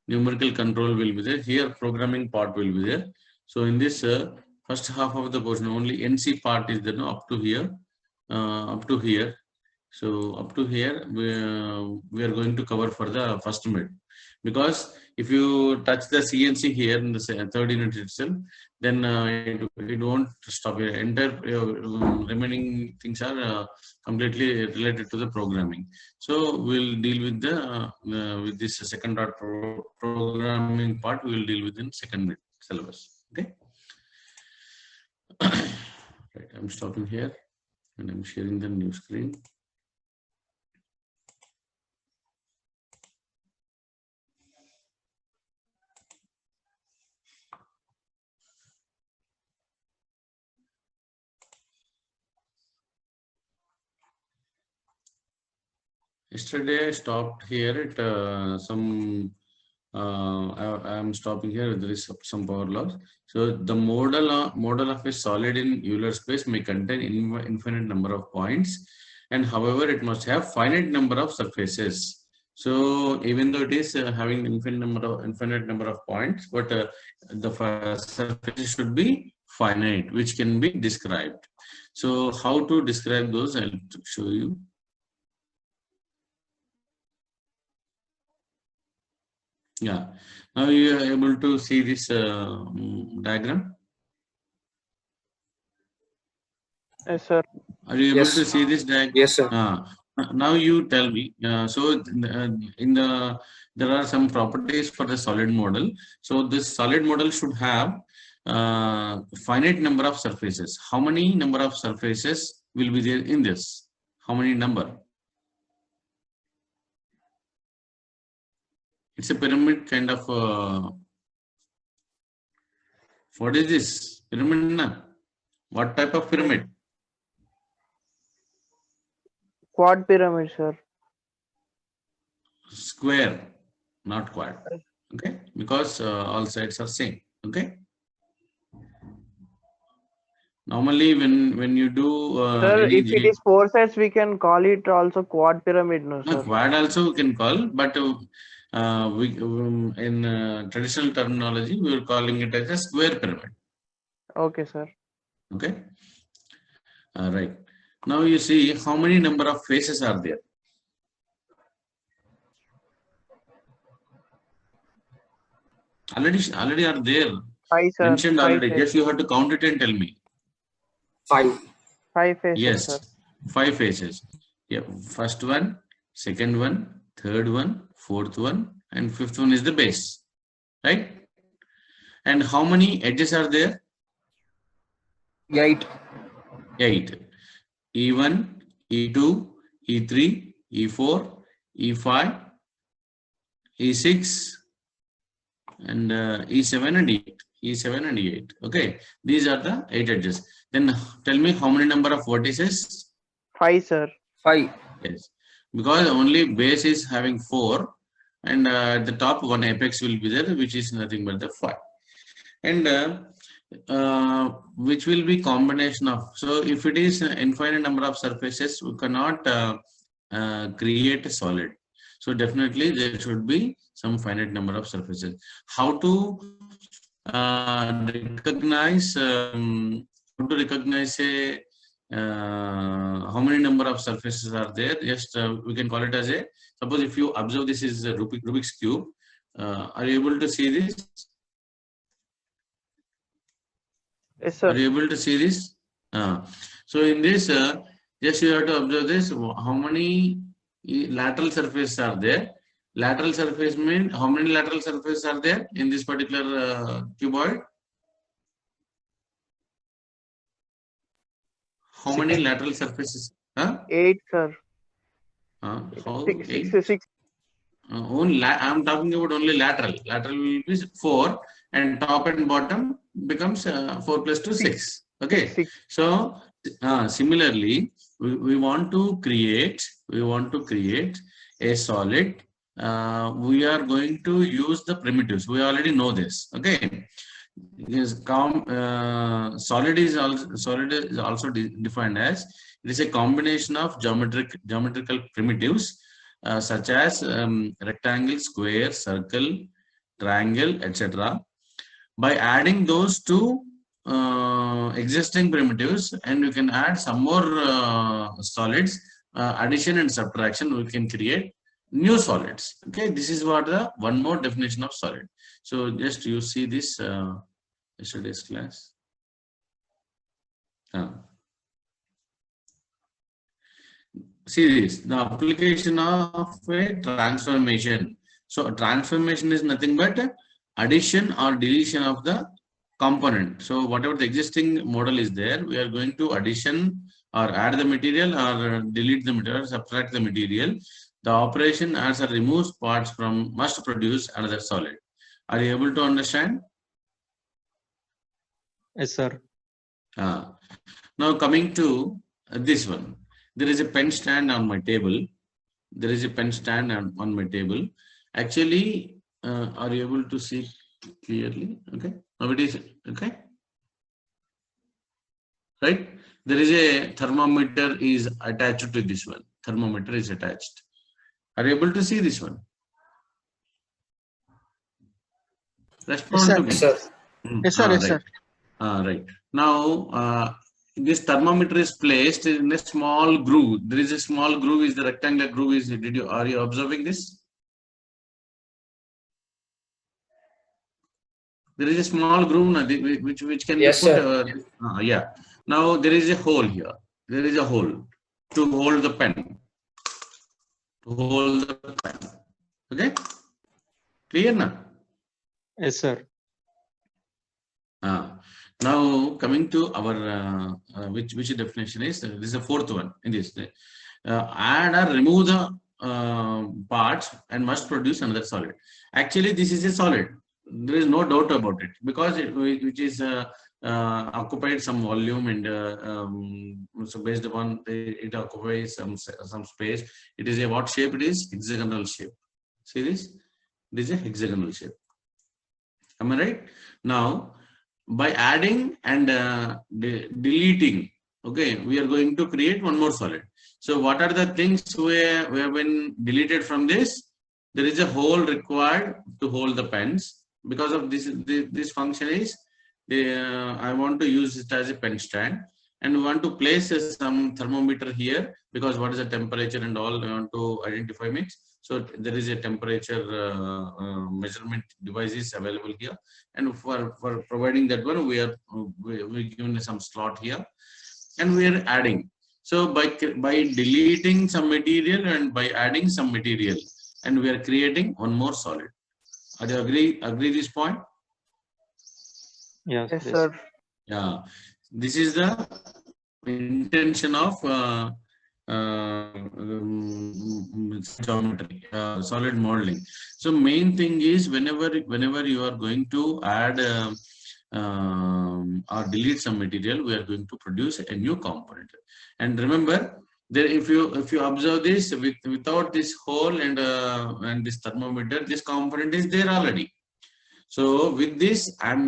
numerical control will be there. Here programming part will be there. So in this first half of the portion, only NC part is there, no, up to here. Up to here. So up to here, we are going to cover for the first mid. Because if you touch the CNC here in the third unit itself, then it won't stop here. Entire remaining things are completely related to the programming. So we'll deal with the with this second dot programming part. We will deal with in second mid syllabus. Okay. Right. I'm stopping here and I'm sharing the new screen. Yesterday I stopped here at I am stopping here. There is some power loss. So the model of a solid in Euler space may contain infinite number of points, and however it must have finite number of surfaces. So even though it is having infinite number of points, but the surfaces should be finite, which can be described. So how to describe those? I'll show you. Yeah, now you are able to see this diagram. Yes, sir. Are you able to see this diagram? Yes, sir. Now you tell me. So there are some properties for the solid model. So this solid model should have finite number of surfaces. How many number of surfaces will be there in this? How many number? It's a pyramid kind of. What is this pyramid? Na? What type of pyramid? Quad pyramid, sir. Square, not quad. Okay, because all sides are same. Okay. Normally, when you do Sir, if it is 4 sides, we can call it also quad pyramid, no, sir? Quad also can call, but we in traditional terminology we are calling it as a square pyramid. Okay, sir. Okay. Right. Now you see how many number of faces are there. Already are there. 5, sir. Mentioned 5 already. faces. Yes, you have to count it and tell me. 5. 5 faces, Yes, sir. 5 faces. Yeah, first one, second one, third one, fourth one, and fifth one is the base, right? And how many edges are there? 8. 8. E1, E2, E3, E4, E5, E6, and E7 and E8. E7 and E8. Okay, these are the 8 edges. Then tell me how many number of vertices? 5, sir. 5. Yes, because only base is having 4, and at the top one apex will be there, which is nothing but the 5, and which will be combination of. So if it is an infinite number of surfaces, we cannot create a solid. So definitely there should be some finite number of surfaces. How to recognize a how many number of surfaces are there? Just we can call it as a, suppose if you observe this is a Rubik's cube. Are you able to see this? Yes, sir. Are you able to see this? So in this, just you have to observe this. How many lateral surfaces are there? Lateral surface means how many lateral surfaces are there in this particular cuboid? How many lateral surfaces? 8, sir. How? 6. Only I'm talking about only lateral. Lateral will be 4, and top and bottom becomes 4 plus 2 6. Okay. 6. So similarly, we want to create a solid. We are going to use the primitives. We already know this. Okay. Yes, solid is also defined as it is a combination of geometrical primitives such as rectangle, square, circle, triangle, etc. By adding those two existing primitives, and you can add some more solids, addition and subtraction, we can create new solids. Okay, this is what the one more definition of solid. So just you see this yesterday's class. See this, the application of a transformation. So a transformation is nothing but addition or deletion of the component. So whatever the existing model is there, we are going to addition or add the material or delete the material, subtract the material. The operation adds or removes parts from must produce another solid. Are you able to understand? Yes, sir. Now coming to this one. There is a pen stand on my table. There is a pen stand on my table. Actually, are you able to see clearly? Okay. Now it is okay. Right. There is a thermometer is attached to this one. Thermometer is attached. Are you able to see this one? Respond Yes, to me. Yes, sir. Yes, sir. Yes, right. sir. Right. Now, this thermometer is placed in a small groove. There is a small groove. Is the rectangular groove? Is are you observing this? There is a small groove which can Yes, be put. sir. Yeah. Now there is a hole here. There is a hole to hold the pen. To hold the pen. Okay. Clear now? Yes, sir. Now coming to our which definition is this is the fourth one in this. Add or remove the parts and must produce another solid. Actually, this is a solid. There is no doubt about it because which is occupied some volume and so based upon it occupies some space. It is a what shape? It is hexagonal shape. See this? It is a hexagonal shape. Am I right? Now, by adding and deleting, okay, we are going to create one more solid. So what are the things we have been deleted from this? There is a hole required to hold the pens. Because of this function is, I want to use it as a pen stand, and we want to place some thermometer here because what is the temperature and all we want to identify it. So there is a temperature measurement devices available here, and for providing that one, we given some slot here, and we are adding. So by deleting some material and by adding some material, and we are creating one more solid. Are you agree this point? Yes, Yes, yes. sir. Yeah. This is the intention of geometry, solid modeling. So main thing is whenever you are going to add or delete some material, we are going to produce a new component. And remember, there if you observe this without this hole and this thermometer, this component is there already. So with this, I'm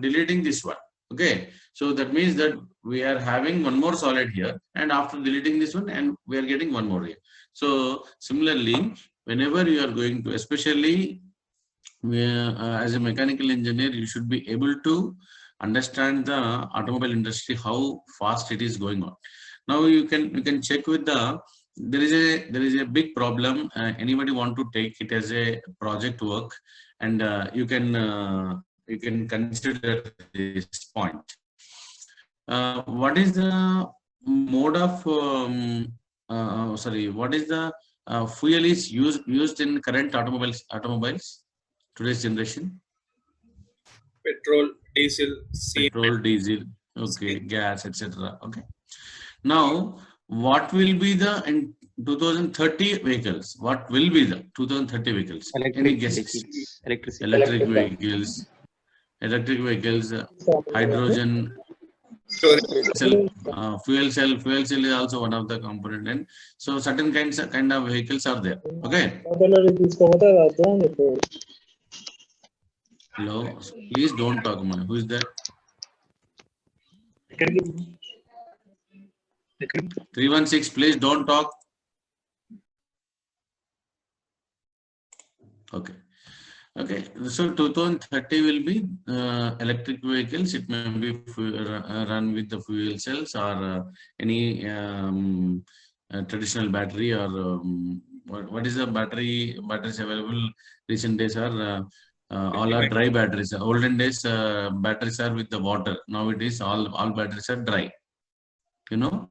deleting this one. Okay. So that means that we are having one more solid here, and after deleting this one, and we are getting one more here. So similarly, whenever you are going to, especially as a mechanical engineer, you should be able to understand the automobile industry, how fast it is going on. Now you can check with there is a big problem. Anybody want to take it as a project work, and you can consider this point. What is the mode of what is the fuel is used in current automobiles today's generation? Petrol, diesel, Petrol, diesel, okay, gas, etc. Okay. Now, what will be the in 2030 vehicles? What will be the 2030 vehicles? Any Electric guesses? vehicles. Electricity. Electric vehicles, hydrogen, cell, fuel cell is also one of the component, and so certain kind of vehicles are there. Okay. Hello, please don't talk, man. Who is that? 316, please don't talk. Okay. Okay, so 2030 will be electric vehicles. It may be run with the fuel cells or any traditional battery or what is the batteries available recent days are all are dry batteries. Olden days batteries are with the water. Now it is all batteries are dry. You know.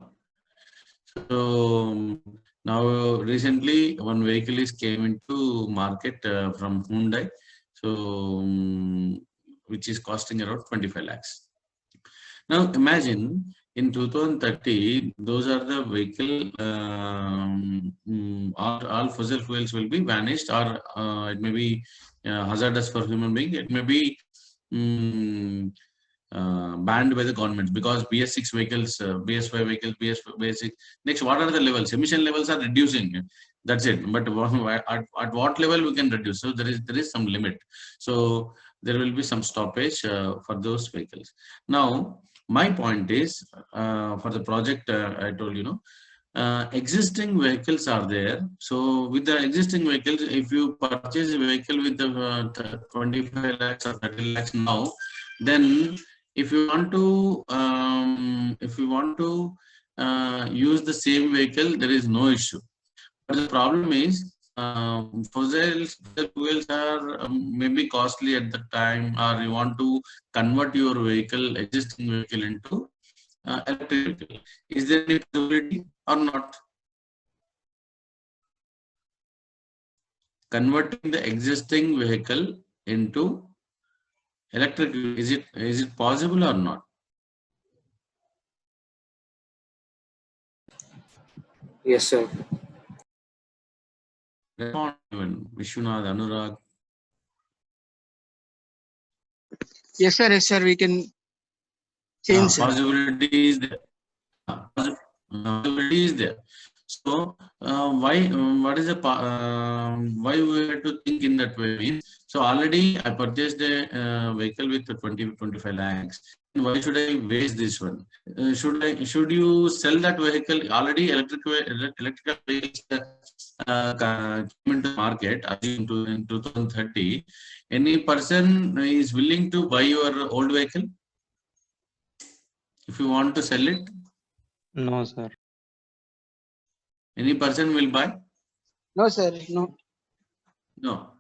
So now recently one vehicle is came into market from Hyundai, so which is costing around 25 lakhs. Now imagine in 2030, those are the vehicle, all fossil fuels will be vanished, or it may be hazardous for human being. It may be banned by the government because BS6 vehicles, BS5 vehicles, BS6. Next, what are the levels? Emission levels are reducing. That's it. But at what level we can reduce? So there is some limit. So there will be some stoppage for those vehicles. Now, my point is for the project I told existing vehicles are there. So with the existing vehicles, if you purchase a vehicle with the 25 lakhs or 30 lakhs now, then if you want to use the same vehicle, there is no issue. But the problem is fossil fuels are maybe costly at the time, or you want to convert your existing vehicle into electric vehicle. Is there any possibility or not? Converting the existing vehicle into electric, is it possible or not? Yes, sir. Vishwanath, Anurag. Yes, sir. Yes, sir. We can change, sir. Possibility is there. Possibility is there. So why? What is the why we have to think in that way? So already I purchased a vehicle with 20-25 lakhs. Why should I waste this one? Should you sell that vehicle? Already electrical vehicles came into market in 2030. Any person is willing to buy your old vehicle if you want to sell it? No, sir. Any person will buy? No, sir. No.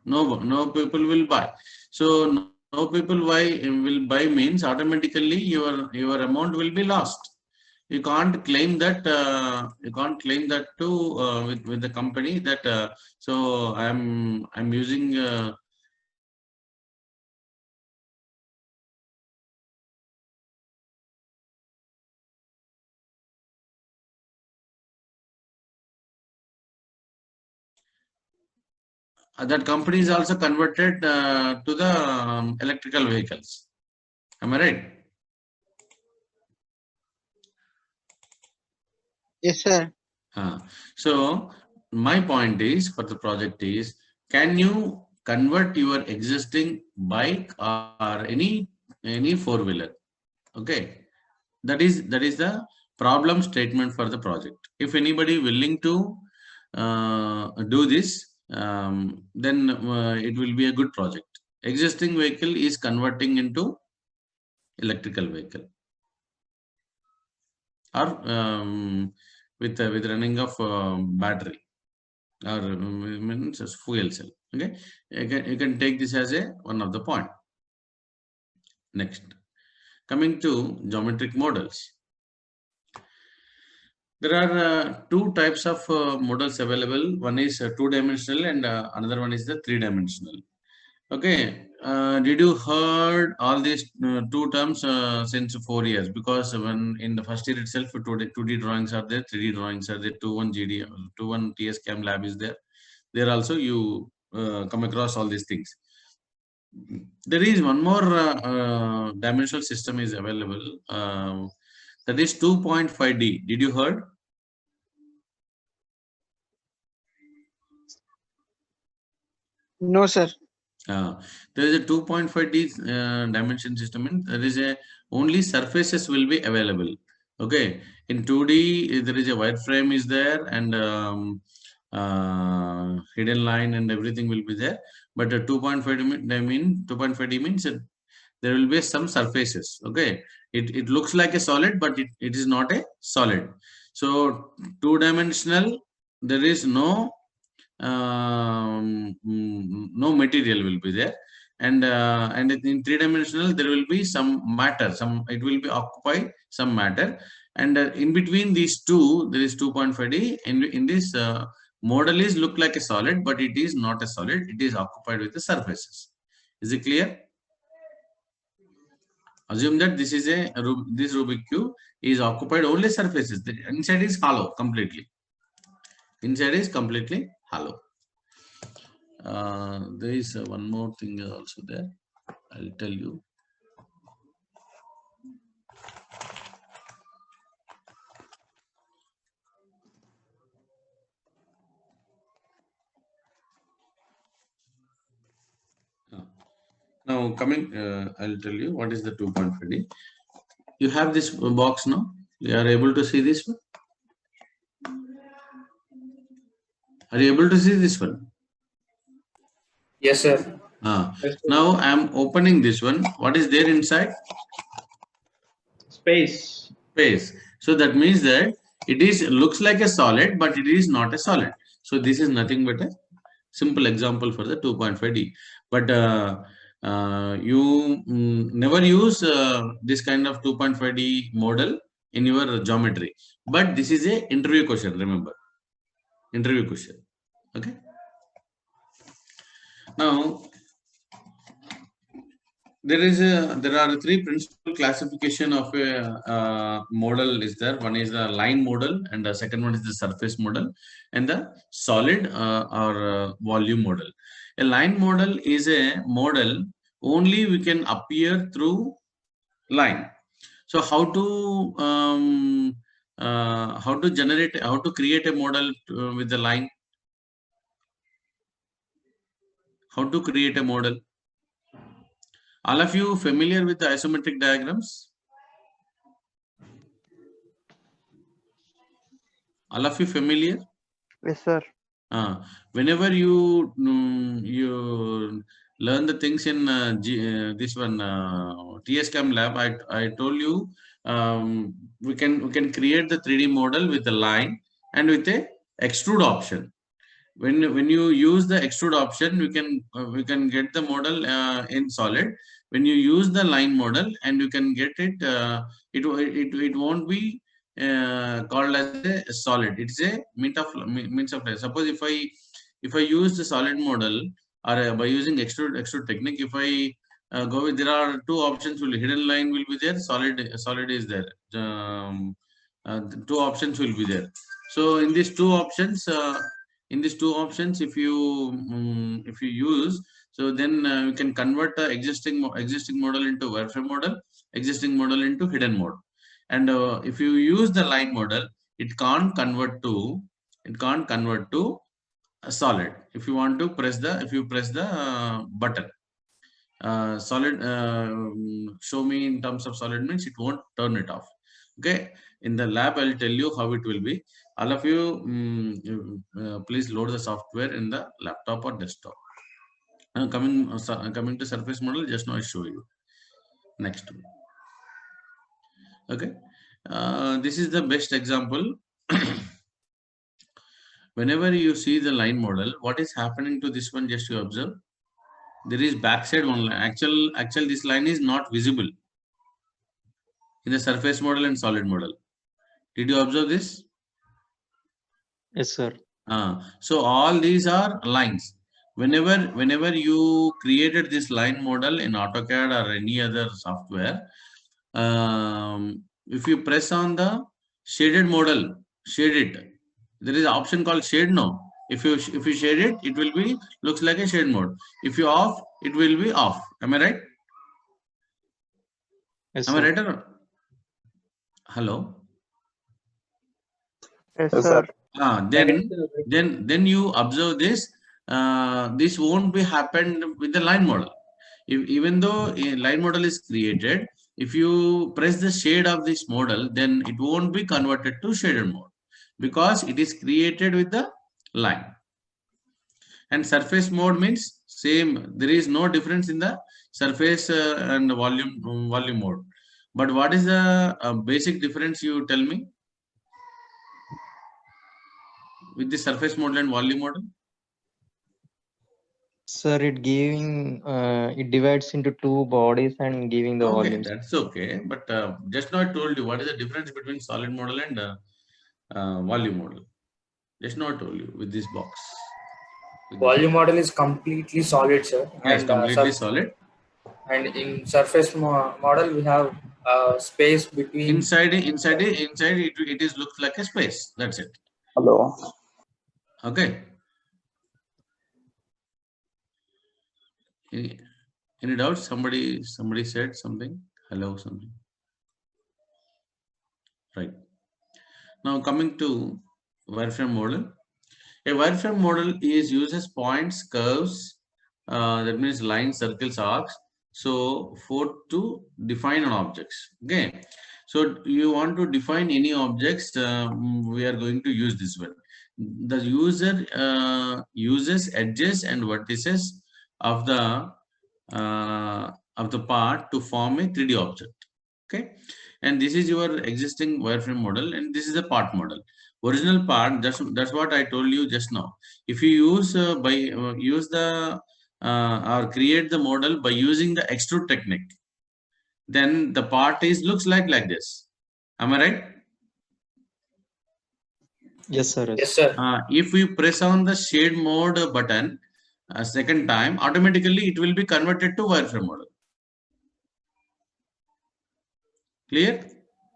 No people will buy. So no people will buy means automatically your amount will be lost. You can't claim that. You can't claim that to with the company that. So I'm using. That company is also converted to the electrical vehicles. Am I right? Yes, sir. So my point is for the project is, can you convert your existing bike or any four-wheeler? Okay, that is the problem statement for the project. If anybody willing to do this, then it will be a good project. Existing vehicle is converting into electrical vehicle, or with running of battery or means as fuel cell. Okay, you can take this as a one of the point. Next, coming to geometric models. There are two types of models available. One is two-dimensional and another one is the three-dimensional. Okay, did you heard all these two terms since 4 years? Because when in the first year itself, 2D drawings are there, 3D drawings are there, 2-1 GD, 2-1 TS Cam Lab is there. There also you come across all these things. There is one more dimensional system is available. That is 2.5D. Did you heard? No, sir. There is a 2.5D dimension system, and there is a only surfaces will be available. Okay, in 2D there is a wireframe is there, and hidden line and everything will be there. but 2.5D means that there will be some surfaces. Okay, it looks like a solid, but it is not a solid. So two-dimensional, there is no no material will be there, and in three-dimensional there will be some matter, it will be occupy some matter, and in between these two there is 2.5D. In this model is look like a solid, but it is not a solid, it is occupied with the surfaces. Is it clear? Assume that this is this Rubik cube is occupied only surfaces. The inside is hollow completely. Inside is completely hollow. There is one more thing also there. I'll tell you. Now coming, I'll tell you what is the 2.5D. You have this box now. You are able to see this one. Are you able to see this one? Yes, sir. Now I am opening this one. What is there inside? Space. Space. So that means that it looks like a solid, but it is not a solid. So this is nothing but a simple example for the 2.5D. But you never use this kind of 2.5D model in your geometry. But this is a interview question. Remember, interview question. Okay. Now there are three principal classification of a model is there. One is the line model, and the second one is the surface model, and the solid or volume model. A line model is a model only we can appear through line. So how to create a model with the line? How to create a model? All of you familiar with the isometric diagrams? All of you familiar? Yes, sir. Whenever you learn the things in this one TSCAM lab, I told you we can create the 3D model with the line and with a extrude option. When you use the extrude option, we can get the model in solid. When you use the line model, and you can get it, it won't be called as a solid. It's a means of suppose if I use the solid model, or by using extrude technique, if I go with, there are two options. Hidden line will be there, solid is there. Two options will be there. So in these two options, if you use, so then you can convert the existing model into wireframe model, existing model into hidden mode. And if you use the line model, it can't convert to a solid. If you want to press the button, solid, show me in terms of solid means it won't turn it off. Okay, in the lab I'll tell you how it will be. All of you, please load the software in the laptop or desktop. Coming to surface model, just now I show you. Next one. Okay, this is the best example. Whenever you see the line model, what is happening to this one? Just you observe. There is backside one line. Actual this line is not visible in the surface model and solid model. Did you observe this? Yes, sir. So all these are lines. Whenever you created this line model in AutoCAD or any other software, if you press on the shaded model, shade it. There is an option called shade now. If you shade it, it will be looks like a shade mode. If you off, it will be off. Am I right? Yes, Am sir. I right or not? Hello. Yes, sir. Then you observe this. This won't be happened with the line model. Even though a line model is created, if you press the shade of this model, then it won't be converted to shaded mode because it is created with the line. And surface mode means same. There is no difference in the surface and volume mode. But what is the basic difference? You tell me with the surface model and volume model. Sir, it divides into two bodies and giving the Okay, volumes. that's okay. But just now I told you what is the difference between solid model and volume model. Just now I told you with this box. Volume model is completely solid, sir. Yes, And completely solid. and in surface model we have space between. Inside it is looks like a space. That's it. Hello. Okay. Any doubts? Somebody said something. Hello, something. Right. Now coming to wireframe model. A wireframe model uses points, curves, that means lines, circles, arcs. So to define an objects. Okay. So you want to define any objects, we are going to use this one. The user uses edges and vertices of the part to form a 3D object. Okay. And this is your existing wireframe model, and this is the part model. Original part, that's what I told you just now. If you use use the or create the model by using the extrude technique, then the part looks like this. Am I right? Yes, sir. Yes, sir. If we press on the shade mode button a second time, automatically it will be converted to wireframe model. Clear?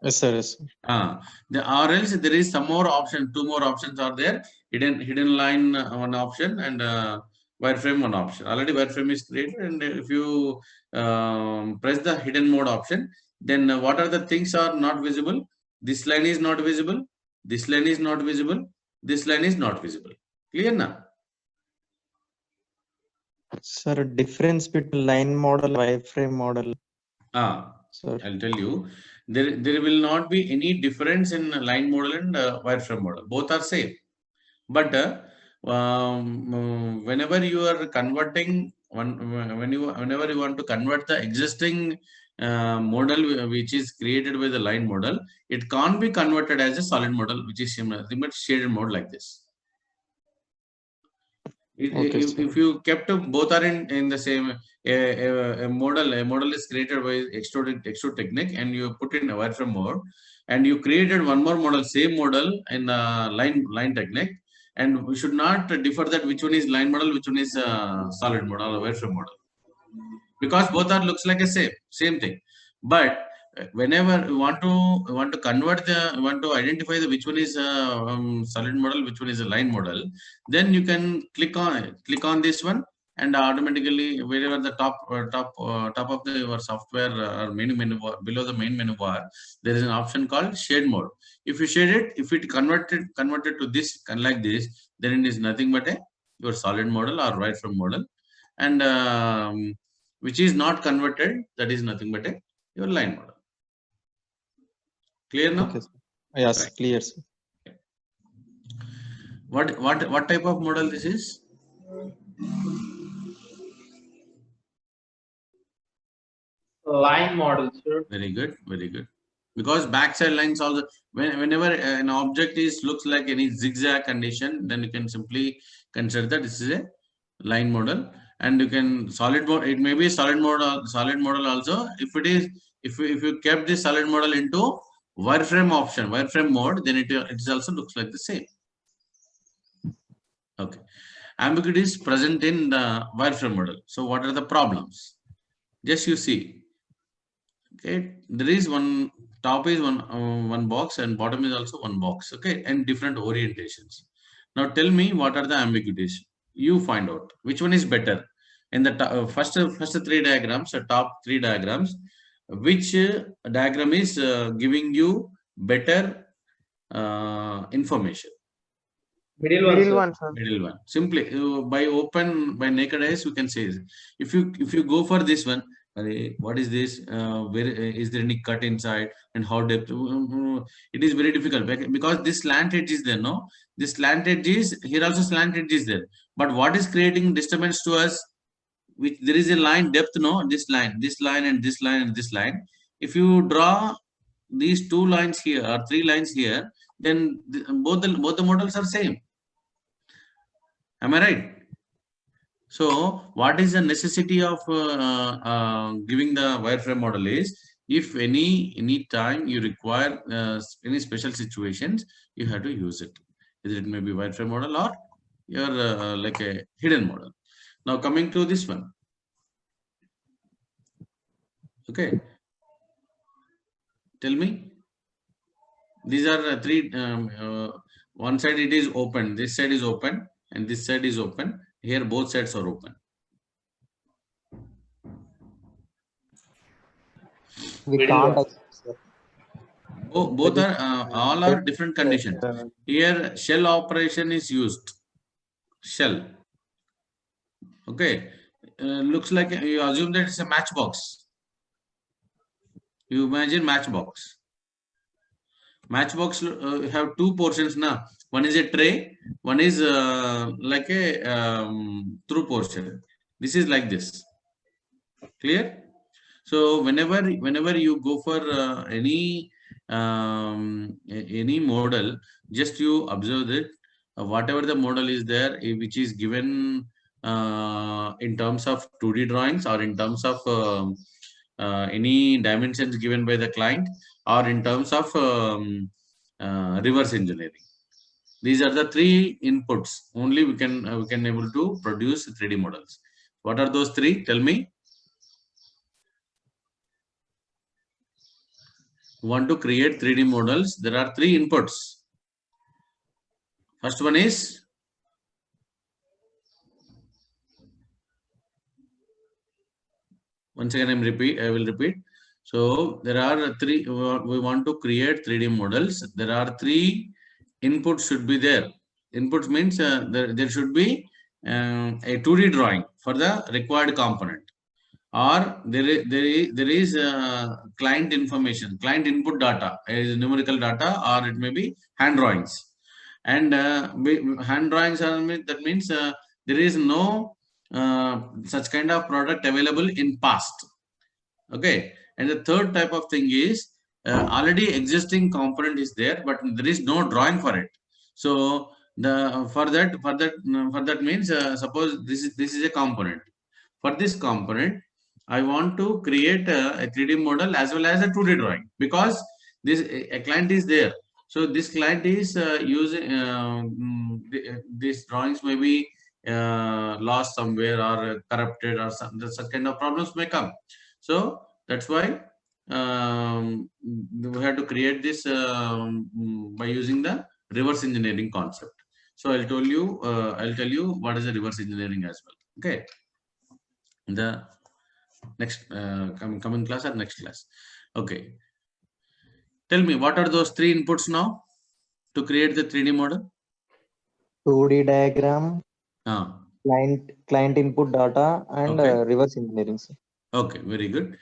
Yes, sir. Yes, sir. Or else there is some more option, two more options are there. Hidden line one option, and wireframe one option. Already wireframe is created, and if you press the hidden mode option, then what are the things are not visible? This line is not visible. This line is not visible. This line is not visible. Clear now? Sir, difference between line model, wireframe model. Sir, I'll tell you. There will not be any difference in line model and wireframe model. Both are same. But whenever you are converting whenever you want to convert the existing model which is created by the line model, it can't be converted as a solid model, which is similar shaded mode like this. If you kept both are in the same a model is created by extrude technique, and you put in a wireframe mode, and you created one more model, same model in line technique, and we should not differ that which one is line model, which one is solid model or wireframe model, because both are looks like a same thing. But whenever you want to convert want to identify the which one is solid model, which one is a line model, then you can click on this one, and automatically wherever the top of your software or menu bar, below the main menu bar, there is an option called shade mode. If you shade it, if it converted to this like this, then it is nothing but your solid model or wireframe model, and which is not converted, that is nothing but your line model. Clear now? okay, sir. Yes, Right. clear, sir. What type of model this is? Line model, sir. Very good, very good. Because backside lines also, whenever an object looks like any zigzag condition, then you can simply consider that this is a line model, and you can solid mode. It may be solid model also. If it is, if you kept this solid model into wireframe option, wireframe mode, then it also looks like the same. Okay. Ambiguity is present in the wireframe model. So what are the problems? Just you see. Okay, there is one top is one box, and bottom is also one box. Okay, and different orientations. Now tell me what are the ambiguities. You find out which one is better. In the first three diagrams, the top three diagrams, which diagram is giving you better information? Middle one, sir. Middle one. Simply by naked eyes, you can say. If you go for this one, what is this? Where is there any cut inside, and how depth? It is very difficult because this slant edge is there. No, this slant edge is here also slant edge is there. But what is creating disturbance to us? Which there is a line depth. No, this line, and this line, and this line. If you draw these two lines here or three lines here, then both the models are same. Am I right? So what is the necessity of giving the wireframe model is, if any time you require any special situations, you have to use it. Either it may be wireframe model or your like a hidden model. Now coming to this one. Okay. Tell me. These are three. One side it is open. This side is open, and this side is open. Here both sides are open. We can't. Both are all are different conditions. Here shell operation is used. Shell. Okay. Looks like you assume that it's a matchbox. You imagine matchbox. Matchbox have two portions now. One is a tray, one is like a through portion. This is like this. Clear? So whenever you go for any model, just you observe that whatever the model is there, which is given in terms of 2D drawings or in terms of any dimensions given by the client, or in terms of reverse engineering. These are the three inputs. Only we can able to produce 3D models. What are those three? Tell me. You want to create 3D models? There are three inputs. First one is once again I will repeat. So there are three. We want to create 3D models. There are three inputs should be there. Inputs means there should be a 2D drawing for the required component, or there is client information, client input data is numerical data, or it may be hand drawings. And hand drawings are, that means there is no such kind of product available in past. Okay. And the third type of thing is already existing component is there, but there is no drawing for it. So for that means suppose this is a component. For this component, I want to create a 3D model as well as a 2D drawing, because this a client is there. So this client is using these drawings may be lost somewhere or corrupted, or such kind of problems may come. So that's why we have to create this by using the reverse engineering concept. So I'll tell you what is the reverse engineering as well. Okay. The next coming class or next class. Okay. Tell me, what are those three inputs now to create the 3D model? 2D diagram, client input data, and reverse engineering. Okay, very good.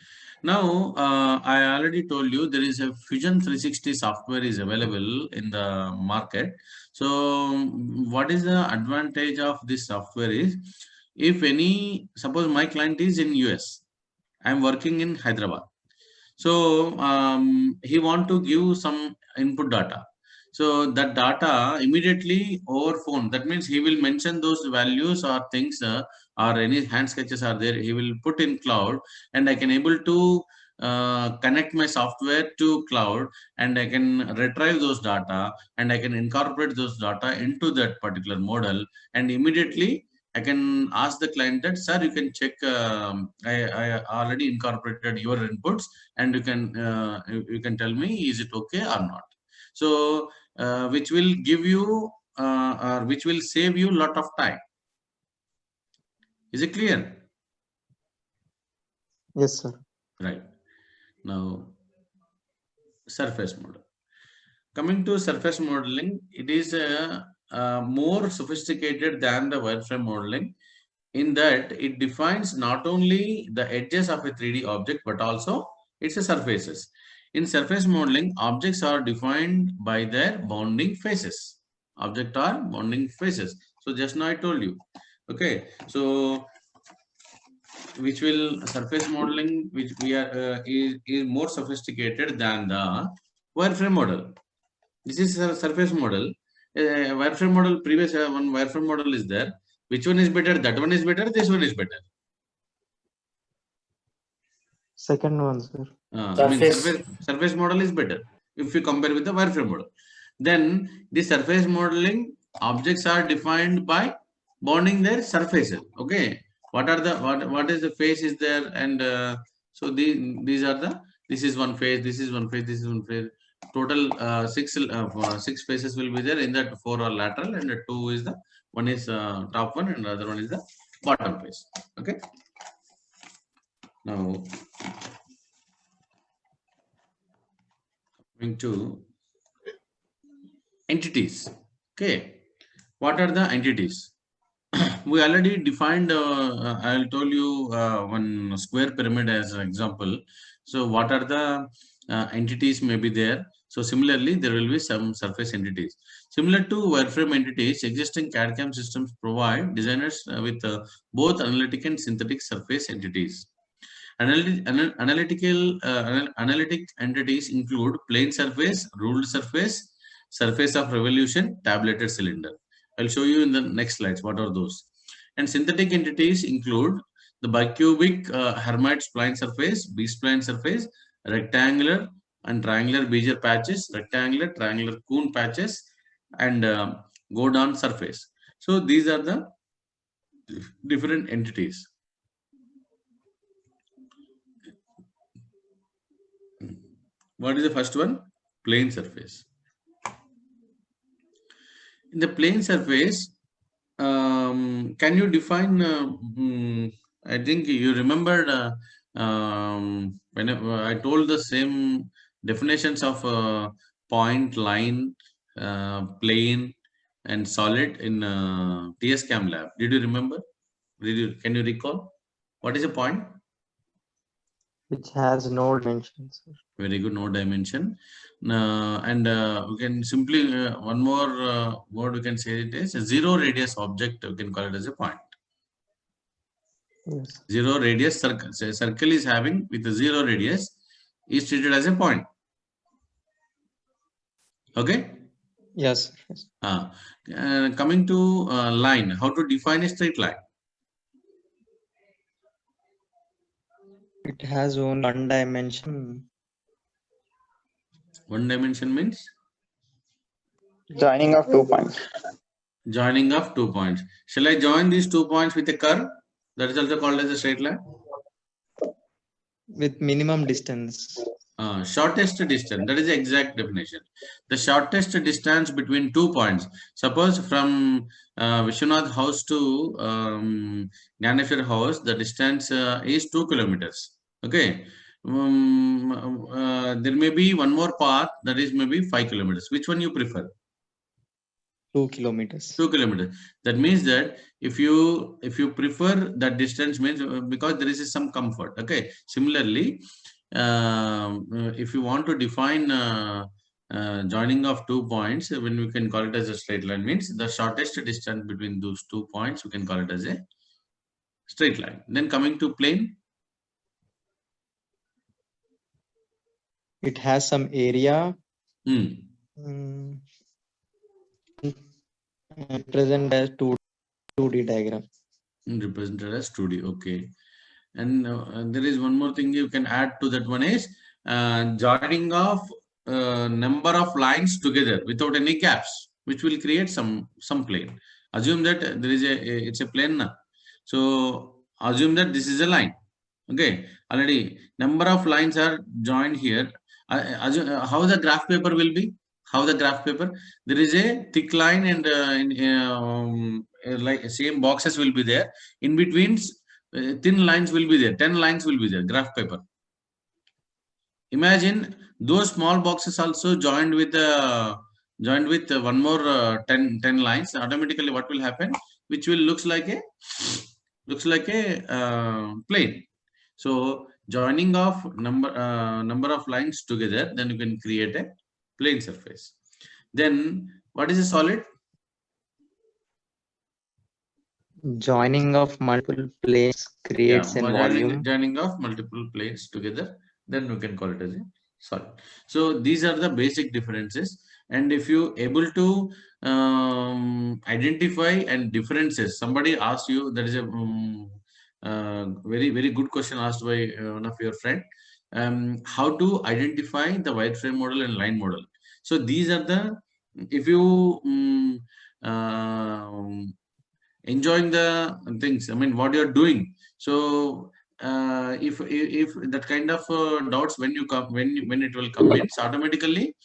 Now, I already told you there is a Fusion 360 software is available in the market. So, what is the advantage of this software is, if suppose my client is in US, I am working in Hyderabad. So, he want to give some input data. So that data immediately over phone, that means he will mention those values or things or any hand sketches are there, he will put in cloud, and I can able to connect my software to cloud, and I can retrieve those data, and I can incorporate those data into that particular model, and immediately I can ask the client that, sir, you can check, I already incorporated your inputs, and you can tell me, is it okay or not? So which will give you or which will save you a lot of time. Is it clear? Yes, sir. Right. Now, surface model. Coming to surface modeling, it is more sophisticated than the wireframe modeling. in that it defines not only the edges of a 3D object, but also its surfaces. In surface modeling, objects are defined by their bounding faces. Object are bounding faces. So just now I told you. Okay. So which will surface modeling, which we are is more sophisticated than the wireframe model. This is a surface model. Wireframe model, previous one wireframe model is there. Which one is better? That one is better. This one is better. Second one, sir. I mean, surface model is better if you compare with the wireframe model. Then the surface modeling objects are defined by bounding their surfaces. Okay, what are the what is the face is there, and so these are the, this is one face, this is one face, this is one face. Total six faces will be there. In that 4 are lateral, and 2 is the one is top one, and the other one is the bottom face. Okay. Now coming to entities. Okay, what are the entities? We already defined. I'll tell you one square pyramid as an example. So what are the entities may be there? So similarly, there will be some surface entities. Similar to wireframe entities, existing CAD/CAM systems provide designers with both analytic and synthetic surface entities. Analytic entities include plane surface, ruled surface, surface of revolution, tabulated cylinder. I'll show you in the next slides what are those. And synthetic entities include the bicubic Hermite spline surface, B-spline surface, rectangular and triangular Bezier patches, rectangular, triangular Kuhn patches, and Godin surface. So these are the different entities. What is the first one? Plane surface. In the plane surface, can you define? I think you remembered when I told the same definitions of point, line, plane, and solid in TS-CAM lab. Did you remember? Can you recall? What is a point? Which has no dimensions. Very good, no dimension. And we can simply one more word we can say it is a zero radius object. We can call it as a point. Yes. Zero radius circle. So a circle is having with a zero radius is treated as a point. Okay. Yes. Coming to line, how to define a straight line? It has only one dimension. One dimension means? Joining of 2 points. Joining of 2 points. Shall I join these 2 points with a curve? That is also called as a straight line. With minimum distance. Shortest distance. That is the exact definition. The shortest distance between 2 points. Suppose from Vishwanath house to Gyaneshwar house, the distance is 2 kilometers. Okay. There may be one more path that is maybe 5 kilometers. Which one you prefer? 2 kilometers. 2 kilometers. That means that if you prefer that distance, means because there is some comfort. Okay. Similarly, if you want to define joining of 2 points, when we can call it as a straight line, means the shortest distance between those 2 points, we can call it as a straight line. Then coming to plane. It has some area. Represented as 2D diagram. Represented as 2D. Okay. And there is one more thing you can add to that one is joining of number of lines together without any gaps, which will create some plane. Assume that there is it's a plane now. So assume that this is a line. Okay. Already number of lines are joined here. How the graph paper will be? How the graph paper? There is a thick line and like same boxes will be there. In between, thin lines will be there. 10 lines will be there. Graph paper. Imagine those small boxes also joined with one more 10 lines. Automatically, what will happen? Which will looks like a looks like a plane. So joining of number of lines together, then you can create a plane surface. Then what is a solid? Joining of multiple planes creates a volume. Joining of multiple planes together, then we can call it as a solid. So these are the basic differences. And if you able to identify and differences, somebody asked you, that is a very good question asked by one of your friend, how to identify the wireframe model and line model. So these are the, if you enjoying the things, I mean, what you're doing. So if that kind of doubts when you come, when it will come, it's automatically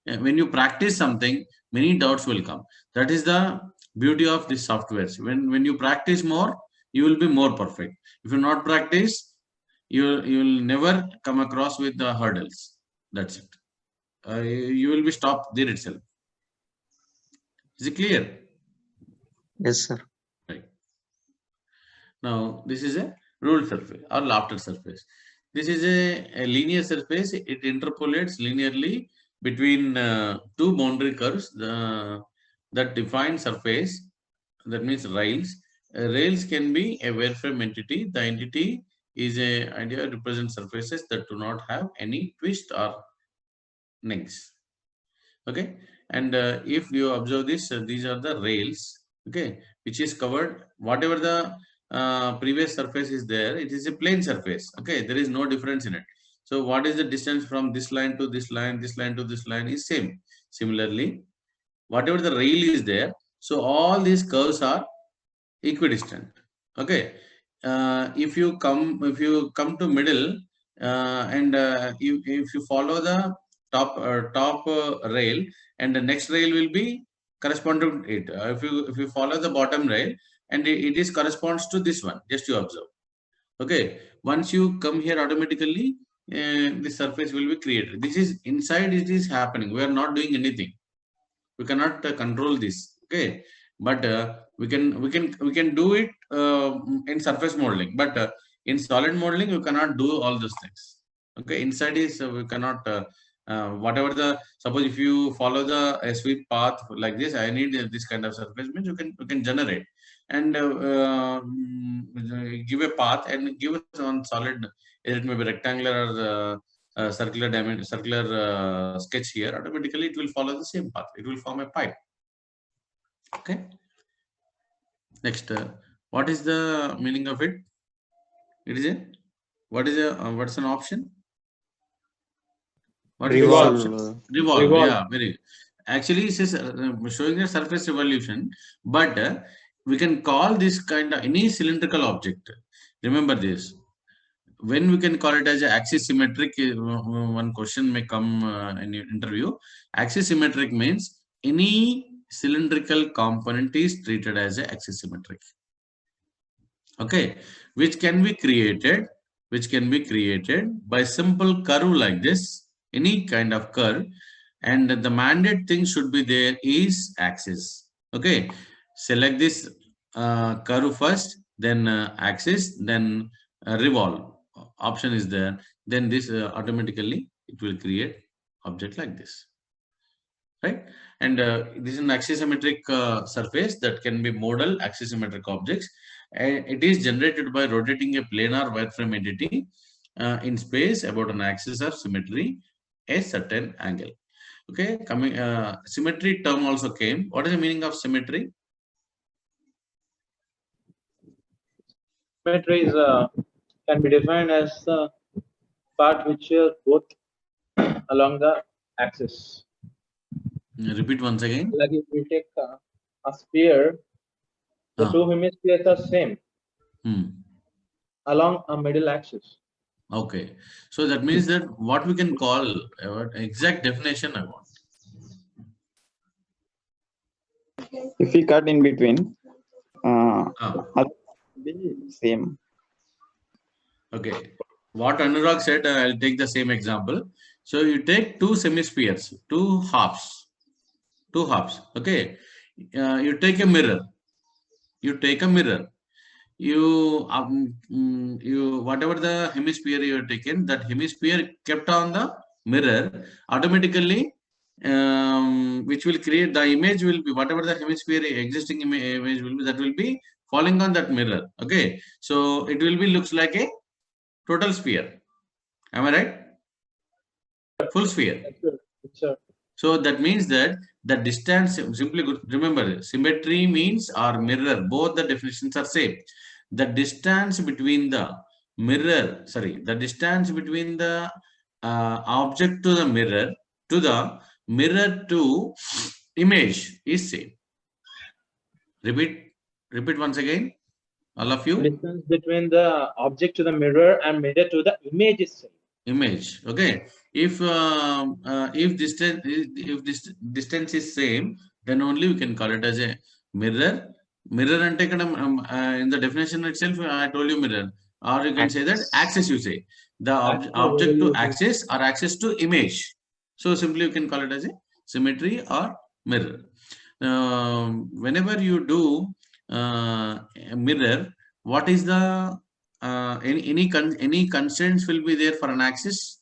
when you practice something, many doubts will come. That is the beauty of this softwares. When you practice more, you will be more perfect. If you not practice, you will never come across with the hurdles. That's it. You will be stopped there itself. Is it clear? Yes, sir. Right. Now this is a ruled surface or Lafter surface. This is a linear surface. It interpolates linearly between two boundary curves that define surface. That means rails. Rails can be a wireframe entity. The entity is a idea represents surfaces that do not have any twist or necks. Okay, and if you observe this, these are the rails. Okay, which is covered. Whatever the previous surface is there, it is a plane surface. Okay, there is no difference in it. So what is the distance from this line to this line, this line to this line is same. Similarly, whatever the rail is there, so all these curves are equidistant. Okay, if you come to middle and if you follow the top rail, and the next rail will be corresponding to it. If you follow the bottom rail, and it is corresponds to this one, just you observe. Okay, once you come here, automatically the surface will be created. This is inside, it is happening. We are not doing anything. We cannot control this. Okay, but we can do it in surface modeling, but in solid modeling you cannot do all those things. Okay, inside is we cannot whatever the, suppose if you follow the sweep path like this, I need this kind of surface, means you can generate and give a path and give it on solid, it may be rectangular or circular diamond, circular sketch here. Automatically it will follow the same path. It will form a pipe. Okay. Next, what is the meaning of it? It is a, what is a what's an option? What is Revolve. the option? Revolve. Yeah, very. Actually, it is showing a surface revolution, but we can call this kind of any cylindrical object. Remember this. When we can call it as a axis symmetric, one question may come in your interview. Axis symmetric means any cylindrical component is treated as a axis symmetric. Okay, which can be created by simple curve like this, any kind of curve, and the mandate thing should be there is axis. Okay, select this curve first, then axis, then revolve option is there, then this automatically it will create object like this, right? And this is an axisymmetric surface that can be model axisymmetric objects, and it is generated by rotating a planar wireframe entity in space about an axis of symmetry a certain angle. Okay, coming symmetry term also came. What is the meaning of symmetry? Symmetry is can be defined as the part which are both along the axis. Repeat once again. Like if we take a sphere, the two hemispheres are same along a middle axis. Okay, so that means that what we can call exact definition I want. If we cut in between, be same. Okay, what Anurag said, I'll take the same example. So you take two semispheres, two halves. Okay, you take a mirror. you whatever the hemisphere you have taken, that hemisphere kept on the mirror automatically, which will create the image will be whatever the hemisphere existing image will be, that will be falling on that mirror. Okay, so it will be looks like a total sphere. Am I right? Full sphere. Sure. So that means that the distance, simply remember, symmetry means or mirror, both the definitions are same. The distance between the mirror, the distance between the object to the mirror to image is same. Repeat once again, all of you. Distance between the object to the mirror and mirror to the image is same. Image. Okay, if distance is same, then only we can call it as a mirror. Mirror and take in the definition itself, I told you mirror, or you can say that axis. You say the object to axis or axis to image. So simply you can call it as a symmetry or mirror. Whenever you do a mirror, what is the any constraints will be there for an axis,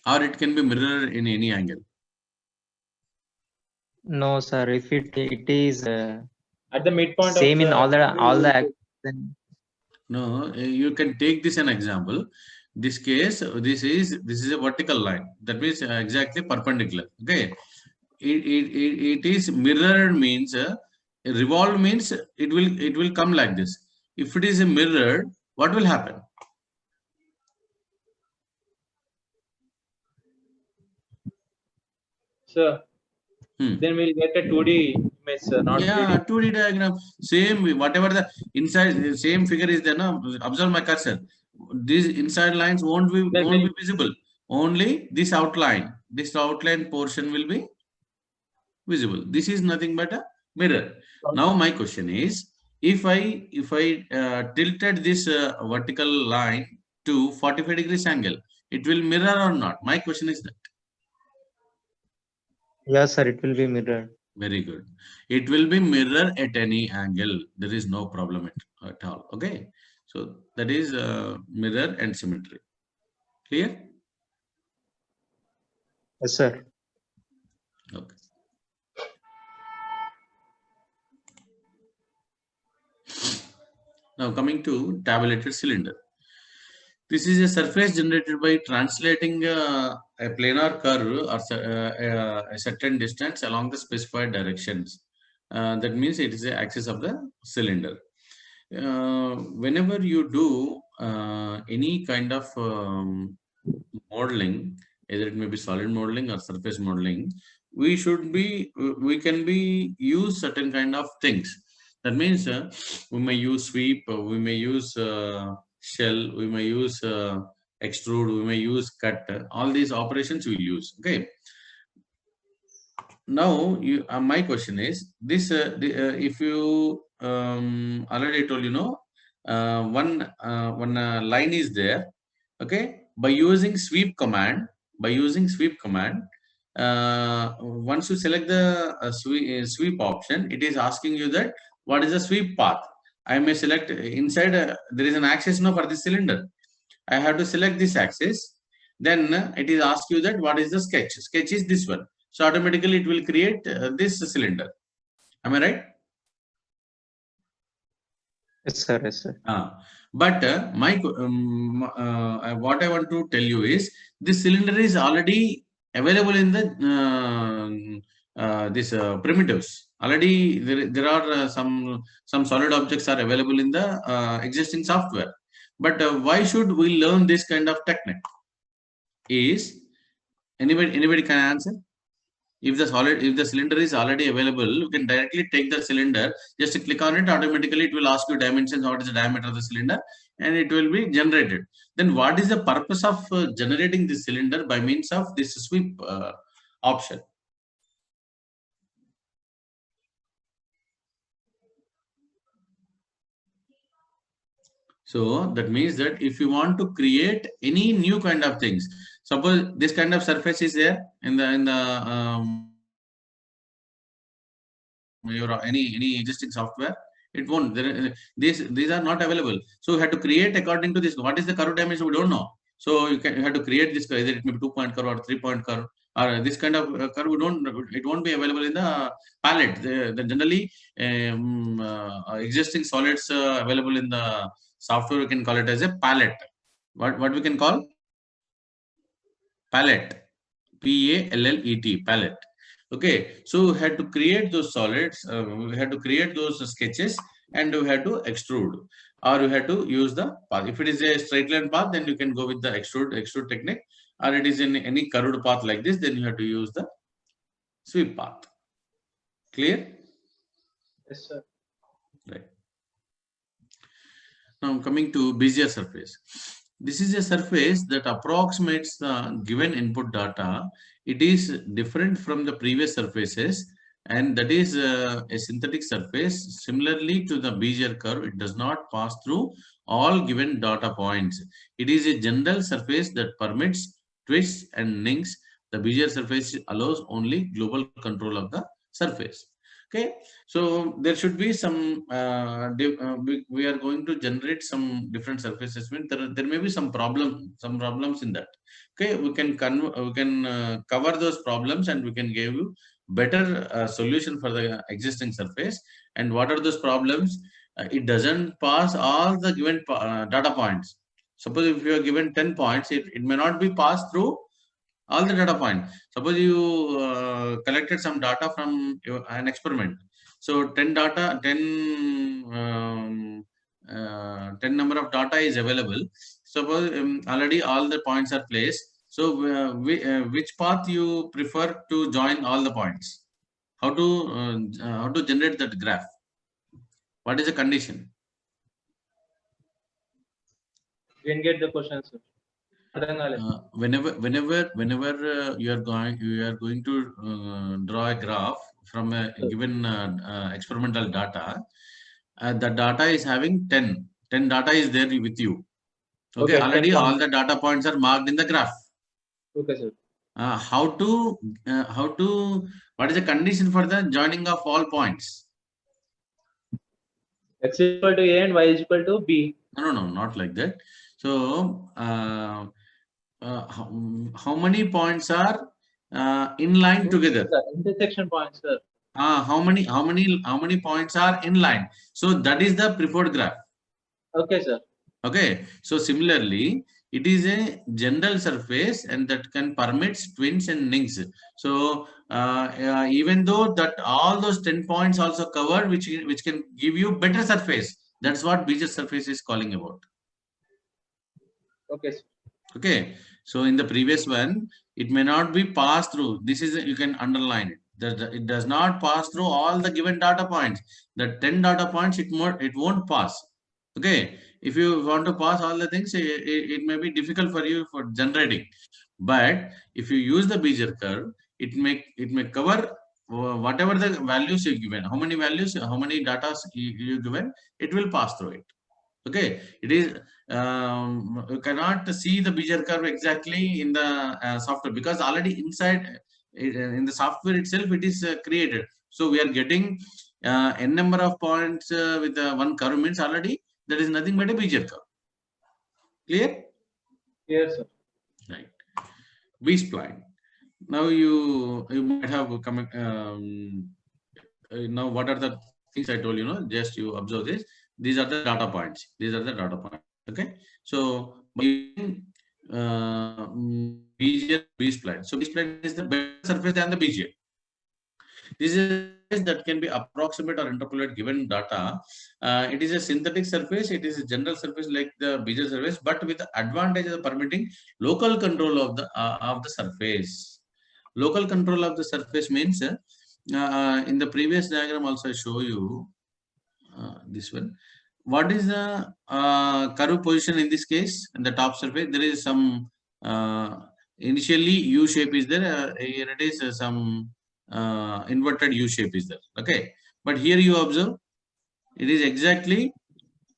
or it can be mirror in any angle? No, sir. If it is At the midpoint same of in all the axes, then No, you can take this an example. This case, this is a vertical line. That means exactly perpendicular. Okay, it is mirrored means revolved means it will come like this. If it is a mirrored, what will happen? Sir, then we'll get a 2D image, sir, not 3D. 2D diagram. Same, whatever the inside, same figure is there. No, observe my cursor. These inside lines won't be visible. Only this outline portion will be visible. This is nothing but a mirror. Now my question is, if I tilted this vertical line to 45 degrees angle, it will mirror or not? My question is that. yes, sir, it will be mirrored. Very good. It will be mirror at any angle. There is no problem at all. Okay. So that is mirror and symmetry. Clear? Yes, sir. Okay. Now coming to tabulated cylinder. This is a surface generated by translating a planar curve or a certain distance along the specified directions. That means it is the axis of the cylinder. Whenever you do any kind of modeling, either it may be solid modeling or surface modeling, we can use certain kind of things. That means we may use sweep, we may use shell, we may use extrude, we may use cut. All these operations we use. Okay. Now, my question is this: if you already told, one line is there. Okay, by using sweep command, once you select the sweep option, it is asking you that what is the sweep path. I may select inside, there is an axis now for this cylinder. I have to select this axis. Then it is asked you that what is the sketch. Sketch is this one. So automatically it will create this cylinder. Am I right? Yes, sir. Yes, sir. But what I want to tell you is this cylinder is already available in the this primitives. Already there are some solid objects are available in the existing software. But why should we learn this kind of technique? Is anybody can answer? If the cylinder is already available, you can directly take the cylinder, just click on it, automatically it will ask you dimensions, what is the diameter of the cylinder, and it will be generated. Then what is the purpose of generating this cylinder by means of this sweep option? So that means that if you want to create any new kind of things, suppose this kind of surface is there in the your any existing software, It won't. These are not available. So you have to create according to this. What is the curve dimension? We don't know. So you have to create this, either it may be 2-point curve or 3-point curve, or this kind of curve. It won't be available in the palette. The generally existing solids available in the software, we can call it as a palette. What we can call? Palette. P-A-L-L-E-T, palette. Okay, so we had to create those solids, we had to create those sketches, and we had to extrude, or you had to use the path. If it is a straight line path, then you can go with the extrude technique, or it is in any curved path like this, then you have to use the sweep path. Clear? Yes, sir. Right. Now coming to Bezier surface. This is a surface that approximates the given input data. It is different from the previous surfaces, and that is a synthetic surface. Similarly to the Bezier curve, it does not pass through all given data points. It is a general surface that permits twists and ninks. The Bezier surface allows only global control of the surface. Okay, so there should be some we are going to generate some different surfaces. There may be some problems in that. Okay, we can cover those problems, and we can give you better solution for the existing surface. And what are those problems? It doesn't pass all the given data points. Suppose if you are given 10 points, it may not be passed through all the data points. Suppose you collected some data from an experiment. So 10 number of data is available. Suppose already all the points are placed. So which path you prefer to join all the points? How to generate that graph? What is the condition? Didn't get the question, sir. Whenever you are going to draw a graph from a given experimental data, the data is having 10 data is there with you. Okay, already all the data points are marked in the graph. Okay, sir. What is the condition for the joining of all points? X is equal to A and Y is equal to B. No, not like that. So how many points are in line together? Intersection points, sir. How many points are in line? So that is the preferred graph. Okay, sir. Okay. So similarly, it is a general surface, and that can permit twins and ninks. So even though that all those 10 points also covered, which can give you better surface. That's what Bezier surface is calling about. Okay, sir. Okay. So in the previous one, it may not be passed through. This is you can underline it. It does not pass through all the given data points. The 10 data points, it won't pass. Okay. If you want to pass all the things, it may be difficult for you for generating. But if you use the Bezier curve, it may cover whatever the values you given. How many values, how many data you given, it will pass through it. Okay, it is you cannot see the Bezier curve exactly in the software, because already inside in the software itself it is created. So we are getting n number of points with one curve, means already that is nothing but a Bezier curve. Clear? Yes, sir. Right. B-spline. Now you might have come. Now what are the things I told you? Just you observe this. These are the data points. Okay. So using Bezier B-spline. So B-spline is the better surface than the Bezier. This is that can be approximate or interpolate given data. It is a synthetic surface. It is a general surface like the Bezier surface, but with the advantage of permitting local control of the surface. Local control of the surface means in the previous diagram also I show you this one. What is the curve position in this case? In the top surface, there is some initially U shape is there. Here it is some inverted U shape is there. Okay, but here you observe it is exactly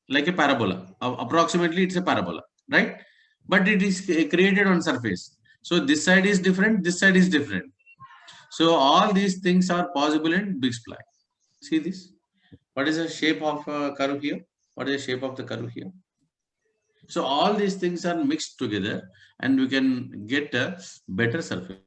like a parabola. Approximately, it's a parabola, right? But it is created on surface. So this side is different. This side is different. So all these things are possible in B-spline. See this. What is the shape of curve here? What is the shape of the curve here? So all these things are mixed together and we can get a better surface.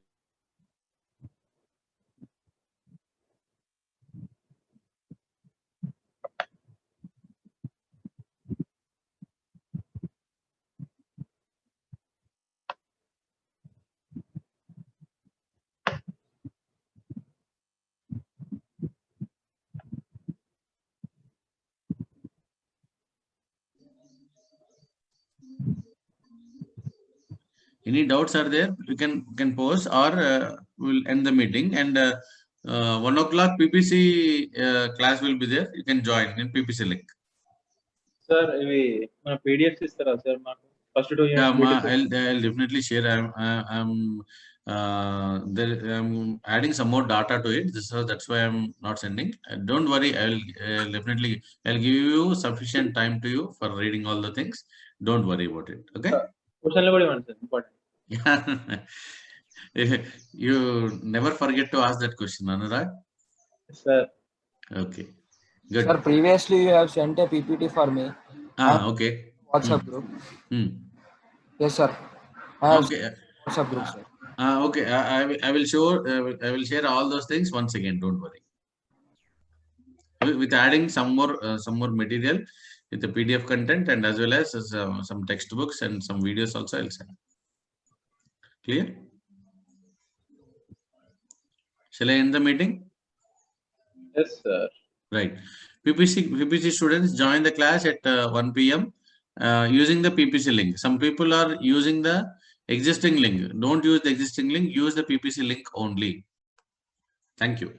Any doubts are there? We can pose, or we'll end the meeting. And 1 o'clock PPC class will be there. You can join in PPC link. Sir, ఇవి మన PDFs ఇస్తారా sir మాకు first 2 Yeah, units I'll definitely share. I'm adding some more data to it. That's why I'm not sending. Don't worry. I'll definitely give you sufficient time to you for reading all the things. Don't worry about it. Okay. క్వశ్చన్లు కూడా ఇవ్వండి sir important. You never forget to ask that question, Anurag. Sir. Okay. Good. Sir, previously you have sent a PPT for me. Okay. WhatsApp group. Yes, sir. Okay. WhatsApp group, sir. Okay. I will show. I will share all those things once again. Don't worry. With adding some more material with the PDF content and as well as some textbooks and some videos also I'll send. Clear? Shall I end the meeting? Yes, sir. Right. PPC students join the class at 1 p.m. Using the PPC link. Some people are using the existing link. Don't use the existing link. Use the PPC link only. Thank you.